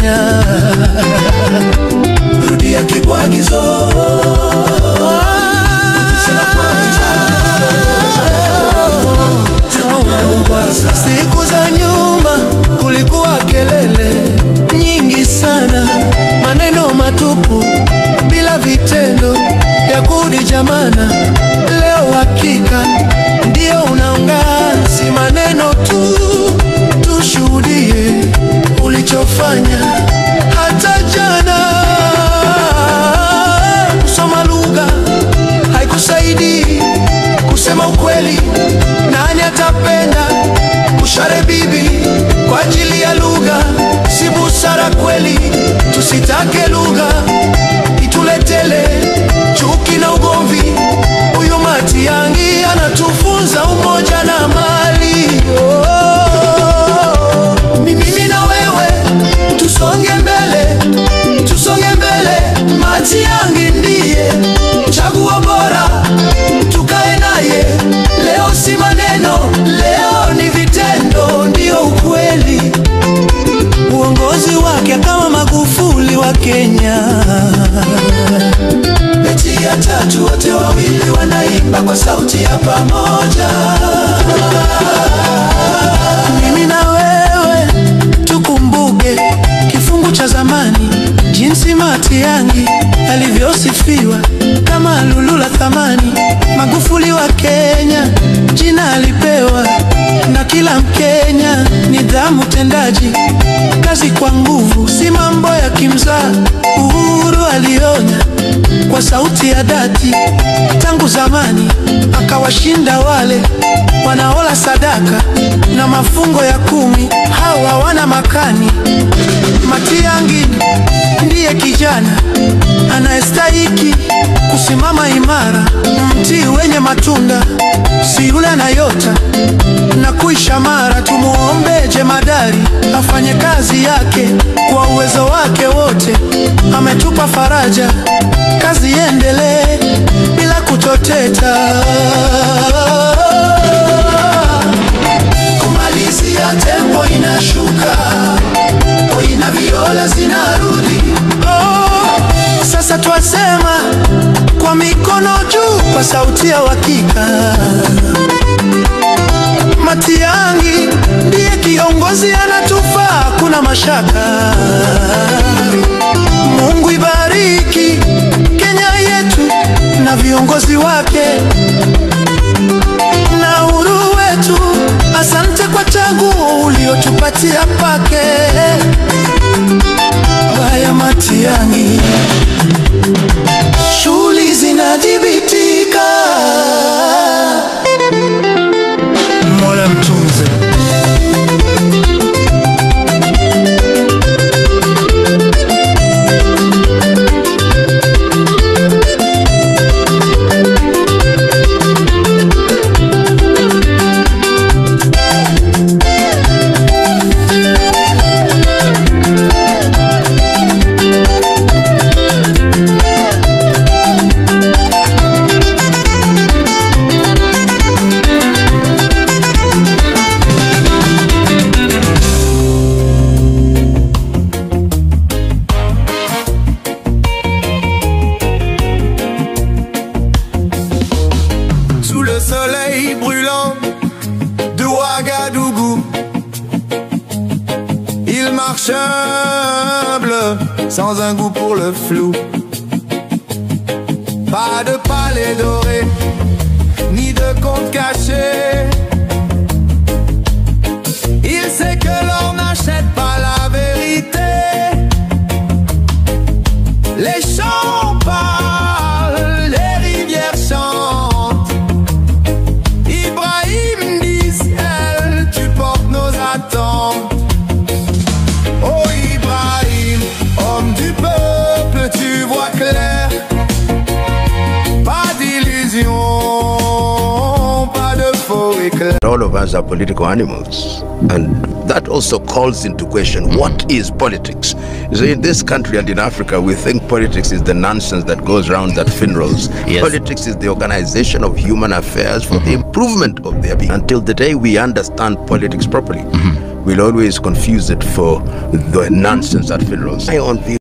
Kenya. Rudia kibwagizo. Siku za nyuma kulikuwa kelele nyingi sana, maneno matupu bila vitendo ya kudijamana. Leo hakika ndio unaongea, si maneno tu. Tushuhudie ulichofanya hata jana. Kusoma lugha haikusaidii kusema ukweli. Nani atapenda kushare bibi kwa ajili ya lugha? Si busara kweli. Tusitake lugha ituletele chuki na ugomvi. Huyu Matiang'i anatufunza umoja na amani. Mimi na wewe tusonge mbele, tusonge mbele. Matiang'i ndiye chaguo bora, tukae naye. Leo si maneno, leo ni vitendo, ndio ukweli. Uongozi wake kama Magufuli wa Kenya. Beti ya tatu wote wawili wanaimba kwa sauti ya pamoja. Mimi na wewe tukumbuke kifungu cha zamani, jinsi Matiang'i alivyosifiwa kama lulu la thamani. Magufuli wa Kenya jina alipewa na kila Mkenya. Nidhamu tendaji, kazi kwa nguvu, si mambo ya kimzaa. Uhuru alionya kwa sauti ya dhati tangu zamani, akawashinda wale wanaola sadaka na mafungo ya 10. Hawa wana makani. Matiang'i ndiye kijana anayestahiki kusimama imara, mti wenye matunda, si yule anayota na kuisha mara. Tumuombe jemadari afanye kazi yake kwa uwezo wake wote. Ametupa faraja, kazi iendelee bila kutoteta. Kumalizia tempo inashuka, ina viola zinarudi. Sasa twasema kwa mikono juu, kwa sauti ya uhakika. Matiang'i ndiye kiongozi anatufaa, kuna mashaka. Mungu ibariki Kenya yetu na viongozi wake na uhuru wetu. Asante kwa chaguo uliotupatia pake. Haya Matiang'i, shughuli zinadhibitika. Mola mtunze. Sans un goût pour le flou. Pas de palais doré, ni de compte caché. Il sait que l'or n'achète pas la vérité. Les champs parlent, les rivières chantent. Ibrahim dit ciel, tu portes nos attentes. Oh Ibrahim, homme du peuple, tu vois clair. Pas d'illusion, pas de faux éclairs. All of us are political animals, and that also calls into question what is politics. So in this country and in Africa, we think politics is the nonsense that goes around at funerals. Yes. Politics is the organization of human affairs for the improvement of their being. Until the day we understand politics properly, we'll always confuse it for the nonsense at funerals. My own view